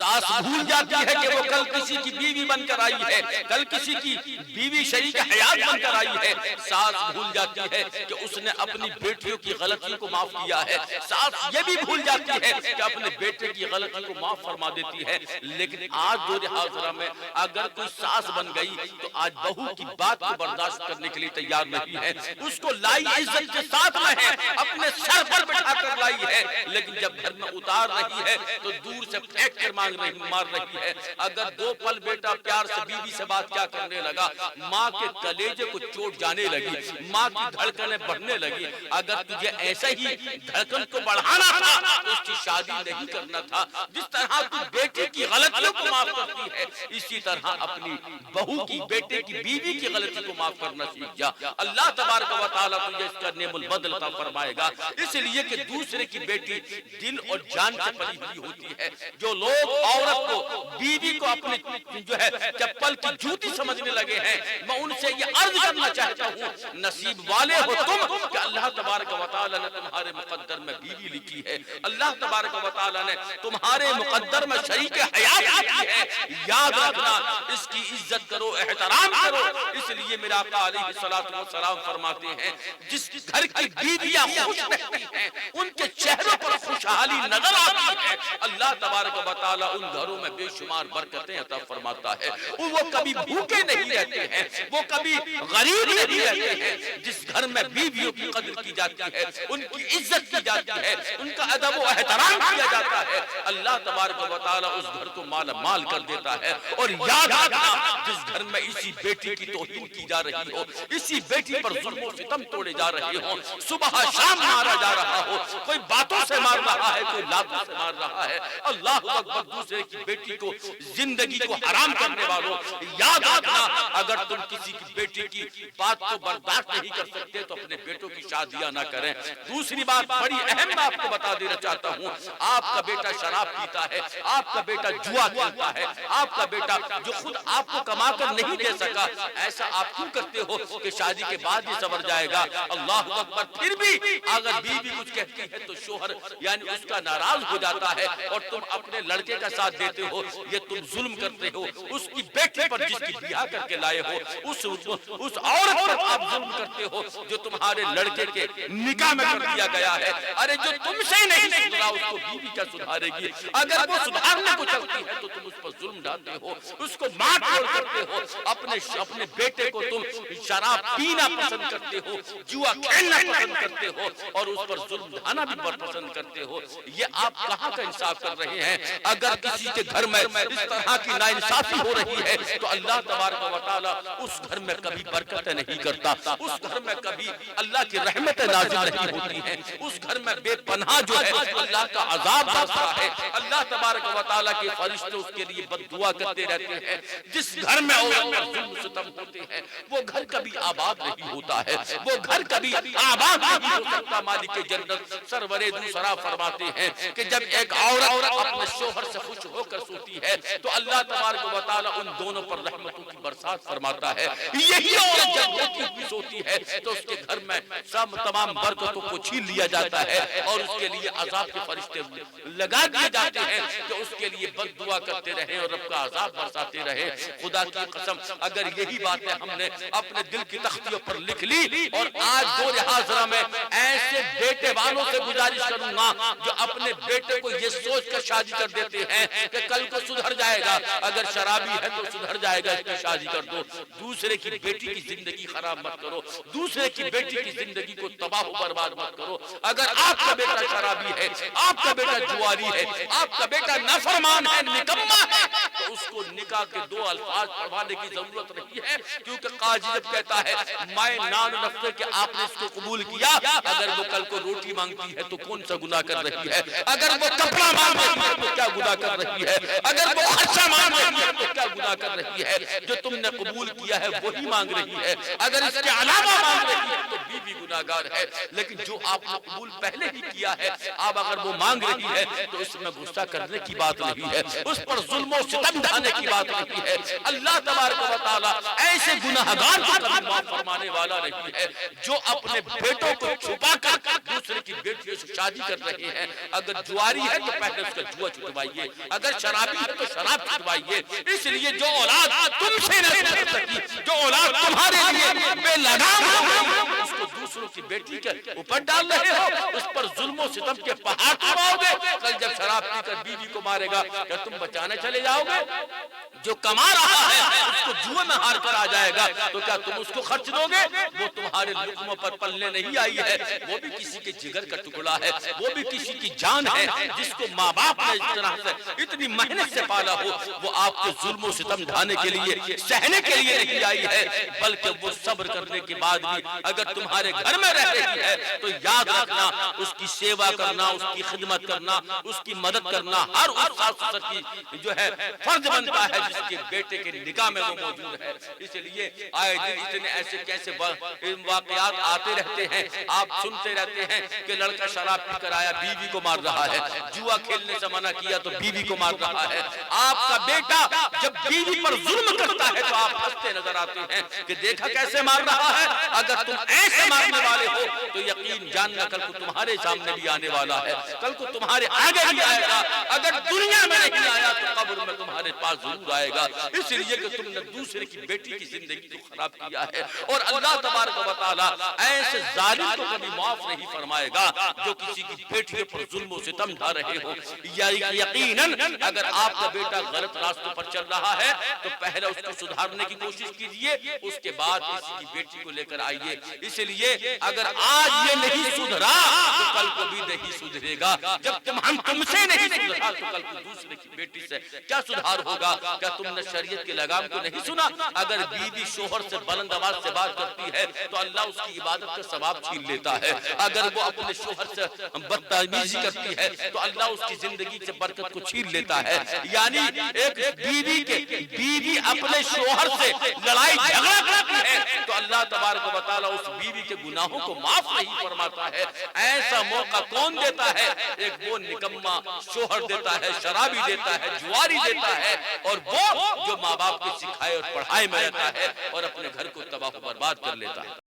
ساس بھول جاتی ہے کہ وہ کل کسی کی بیوی بن کر آئی ہے، کل کسی کی بیوی شریک حیات بن کر آئی ہے۔ ساس بھول جاتی ہے کہ اس نے اپنی بیٹیوں کی غلطی کو معاف کیا ہے۔ ساس یہ بھی بھول جاتی ہے کہ اپنے بیٹے کی غلطی کو معاف فرما دیتی ہے۔ لیکن آج دور حاضرہ میں اگر کوئی ساس بن گئی تو آج بہو کی بات کو برداشت کرنے کے لیے تیار نہیں ہے۔ اس کو لائی عزت کے ساتھ میں ہے، اپنے سر پر بٹھا کر لائی ہے، لیکن جب گھر میں اتار رہی ہے تو دور سے پھینک کر مار رہی ہے۔ اگر دو پل بیٹا پیار سے بیوی سے بات کیا کرنے لگا، ماں کے کلیجے کو چوٹ جانے لگی، ماں کی دھڑکنیں بڑھنے لگی۔ اگر تجھے ایسا ہی دھڑکن کو بڑھانا تھا تو اس کی شادی نہیں کرنا تھا۔ جس طرح تو بیٹے کی غلطیوں کو معاف کرتی ہے، اسی طرح اپنی بہو کی، بیٹے کی، بیوی کی غلطی کو معاف کرنا سیکھ جا۔ اللہ تبارک و تعالیٰ تجھے اس کا نعم البدل عطا فرمائے گا، اس لیے کہ دوسرے کی بیٹی دل اور جان سے پلی ہوئی ہوتی ہے۔ جو لوگ عورت کو، بیوی کو اپنی جو ہے چپل کی جوتی سمجھنے لگے ہیں، میں ان سے یہ عرض کرنا چاہتا ہوں، نصیب والے ہو تم کہ اللہ تبارک و تعالیٰ نے تمہارے مقدر میں بیوی لکھی ہے، اللہ تبارک و تعالیٰ نے تمہارے مقدر میں شریک حیات لکھی ہے۔ یاد رکھنا، اس کی عزت کرو، احترام کرو۔ اس لیے میرا آقا علیہ الصلوۃ والسلام فرماتے ہیں، جس گھر کی بیویاں خوش رہتی ہیں ان کے چہروں پر خوشحالی نظر آتی ہے، اللہ تبارک و تعالیٰ ان گھروں میں بے شمار برکتیں عطا فرماتا ہے۔ وہ کبھی بھوکے نہیں رہتے ہیں، وہ کبھی غریب نہیں رہتے ہیں۔ جس گھر میں بیویوں کی قدر کی جاتی ہے، ان کی عزت کی جاتی ہے، ان کا ادب و احترام کیا جاتا ہے، اللہ تبارک و تعالیٰ اس گھر کو مالا مال کر دیتا ہے۔ اور یاد رکھنا، جس گھر میں اسی بیٹی کی توہین کی جا رہی ہو، اسی بیٹی پر ظلم و ستم توڑے جا رہے ہوں، صبح شام مارا جا رہا ہو، کوئی باتوں سے مار رہا ہے، کوئی لاتوں سے مار رہا ہے، اللہ اکبر، دوسرے کی بیٹی کو، زندگی کو حرام کرنے والوں، یاد رکھنا، اگر تم کسی کی بیٹی کی بات کو برداشت نہیں کر سکتے تو اپنے بیٹوں کی شادیاں نہ کریں۔ دوسری بات بڑی اہم میں آپ کو بتا دینا چاہتا ہوں، آپ کا بیٹا شراب پیتا ہے، آپ کا بیٹا جوا کھیلتا ہے، آپ کا بیٹا جو خود آپ کو کما کر نہیں دے سکا، ایسا آپ کیوں کرتے ہو کہ شادی کے بعد ہی سنور جائے گا؟ اللہ اکبر، پھر بھی اگر بیوی کچھ کہتی ہے تو شوہر یعنی اس کا ناراض ہو جاتا ہے اور تم اپنے لڑکے کا ساتھ دیتے ہو، یہ تم ظلم کرتے ہو۔ اس کی بیٹی پر جس کی بیاہ کر کے لائے ہو، اس عورت پر آپ ظلم کرتے ہو جو تمہارے لڑکے کے نکاح میں کر دیا گیا ہے۔ ارے جو تم سے نہیں سدھرا اس کو بیوی کیا سدھارے گی؟ اگر وہ سدھارنے کو چلتی ہے تو تم اس پر ظلم ڈالتے ہو، اس کو مار توڑ کرتے ہو، اپنے بیٹے کو تم شراب پینا پسند کرتے ہو، جوا کھیلنا پسند کرتے ہو اور اس پر ظلم ڈھانا بھی پسند کرتے ہو۔ یہ آپ کہاں کا انصاف کر رہے ہیں؟ اگر کسی کے گھر میں اس طرح کی ناانصافی ہو رہی ہے تو اللہ تبارک و تعالیٰ اس گھر میں کبھی برکت نہیں کرتا، اس گھر میں کبھی اللہ کی رحمت نازل نہیں ہوتی ہیں، اس گھر میں بے پناہ جو ہے اللہ کا عذاب برستا ہے۔ اللہ تبارک و تعالیٰ کے فرشتے اس کے لیے بد دعا کرتے رہتے ہیں۔ جس گھر میں عورت پر ظلم ستم ہوتے ہیں وہ گھر کبھی آباد نہیں ہوتا ہے، وہ گھر کبھی آباد نہیں ہو سکتا۔ مالک جنت سرور دوسرا فرماتے ہیں کہ جب ایک عورت اپنے شوہر سے خوش ہو کر سوتی ہے تو اللہ تبارک و تعالیٰ ان دونوں پر رحمتوں کی برسات فرماتا ہے۔ یہی عورت جب روتی ہوئی سوتی ہے تو اس کے گھر میں سب تمام برکتوں کو چھین لیا جاتا ہے اور اس کے لیے عذاب کے فرشتے لگا دیے جاتے ہیں کہ اس کے لیے بد دعا کرتے رہے اور رب کا عذاب برساتے رہے۔ خدا کی قسم، اگر یہی باتیں ہم نے اپنے دل کی تختیوں پر لکھ لی، اور آج دور حاضرہ میں ایسے بیٹے والوں سے گزارش کروں گا جو اپنے بیٹے کو یہ سوچ کر شادی کر دیتے ہیں کہ کل کو سدھر جائے گا، اگر شرابی ہے تو سدھر جائے گا، اس کی شادی کر دو۔ دوسرے کی بیٹی کی زندگی خراب مت کرو، دوسرے کی بیٹی کی زندگی کو تباہ و برباد مت کرو۔ اگر آپ کا بیٹا شرابی ہے، آپ کا بیٹا جواری ہے، آپ کا بیٹا نافرمان ہے، نکما ہے، تو اس کو نکاح کے دو الفاظ پڑھوانے کی ضرورت نہیں ہے، کیونکہ قاضی جب کہتا ہے میں نان نفسے کہ آپ نے اس کو قبول کیا، اگر وہ کل کو روٹی مانگتی ہے تو کون سا گناہ کر رہی ہے؟ اگر وہ کپڑا مانگ رہی ہے تو کیا گناہ کر رہی ہے؟ اگر وہ خرچہ مانگ رہی ہے تو کیا گناہ کر رہی ہے؟ جو تم نے قبول کیا ہے وہی مانگ رہی ہے، اگر اس کے علاوہ مانگ رہی ہے تو بیوی گناہگار ہے۔ لیکن جو آپ نے قبول پہلے ہی کیا ہے، اب اگر وہ مانگ رہی ہے تو اس میں غصہ کرنے کی بات نہیں ہے، اس پر ظلم و ستم ڈھانے کی بات نہیں ہے۔ اللہ تبارک و تعالی ایسے گناہگار کو کبھی معاف فرمانے والا نہیں ہے جو اپنے بیٹوں کو چھپا کر دوسرے کی بیٹیوں سے شادی کر رہے ہیں۔ اگر جواری ہے تو پہلے اس کا جوا چھٹوائیے، اگر شرابی ہے تو شراب چھٹوائیے۔ اس لیے جو اولاد تم سے نہیں کر سکی، جو اولاد تمہارے لیے بے لگام ہوگی، اس کو دوسروں کی بیٹی کے اوپر ڈال رہے ہو، اس پر ظلم و ستم کے پہاڑ توڑاؤ گے۔ کل جب شراب پی کر بیوی کو مارے گا کیا تم بچانے چلے جاؤ گے؟ جو کما رہا ہے اس کو جوا میں ہار کر آ جائے گا تو کیا تم اس کو خرچ دو گے؟ وہ تمہارے لقموں پر پلنے نہیں آئی ہے، وہ بھی کسی کے جگر کا ٹکڑا ہے، وہ بھی کسی کی جان ہے، جس کو ماں باپ نے اس طرح سے اتنی محنت سے پالا ہو، وہ آپ کے ظلم و ستم ڈھانے کے لیے، سہنے کے لیے نہیں آئی ہے، بلکہ وہ صبر کرنے کے بعد بھی اگر تمہارے گھر میں رہ رہی ہے تو یاد رکھنا اس کی سیوا کرنا، اس کی خدمت کرنا، اس کی مدد کرنا ہر اس ساس سسر کی جو ہے فرض بنتا ہے جس کے بیٹے کے نکاح میں وہ موجود ہے۔ اس لیے آئے دن اتنے ایسے کیسے واقعات آتے رہتے ہیں، آپ سنتے رہتے ہیں کہ لڑکا شراب پی کر آیا بیوی کو مار رہا ہے، جوا کھیلنے سے منع کیا تو بیوی کو مار رہا ہے۔ آپ کا بیٹا جب بیوی پر ظلم کرتا ہے تو آپ ہنستے نظر آتے ہیں کہ دیکھا کیسے مار رہا ہے۔ اگر تم ایسے مارنے والے ہو تو یقین جاننا کل کو تمہارے سامنے بھی آنے والا ہے، کل کو تمہارے آگے بھی آئے گا، اگر دنیا میں نہیں آیا تو قبر میں تمہارے پاس ضرور آئے گا۔ اس لیے کہ تم نے دوسرے کی بیٹی کی زندگی کو خراب کیا ہے، اور اللہ تبارک و تعالی ایسے ظالم کو کبھی معاف نہیں فرمائے گا جو کسی کی بیٹی پر ظلم و ستم ڈھا رہے ہو۔ یقیناً اگر آپ کا بیٹا غلط راستوں پر چل رہا ہے تو پہلے اس کو سدھارنے کی کوشش کیجئے، اس کے بعد کسی کی بیٹی کو لے کر آئیے۔ اس لیے اگر آج یہ نہیں سدھرا تو کل کو بھی نہیں سدھرے گا۔ جب ہم تم سے نہیں سدھرا تو کل کو دوسرے کی بیٹی سے کیا سدھار ہوگا؟ کیا تم نے شریعت کے لگام کو نہیں سنا؟ اگر بیوی شوہر سے بلند آواز سے بات کرتی ہے تو اللہ اس کی عبادت کا ثواب چھین لیتا ہے، اگر وہ اپنے شوہر سے بدتمیزی کرتی ہے تو اللہ اس کی زندگی سے برکت کو چھین لیتا ہے۔ یعنی ایک بیوی اپنے شوہر سے لڑائی جھگڑا کرتی ہے تو اللہ تبارک و تعالی اس بیوی کے گناہوں کو معاف نہیں فرماتا ہے۔ ایسا موقع کون دیتا ہے؟ ایک وہ نکما شوہر دیتا ہے، شرابی دیتا ہے، جواری دیتا ہے، اور وہ جو ماں باپ کے سکھائے اور پڑھائے میں رہتا ہے اور اپنے گھر کو تباہ و برباد کر لیتا ہے۔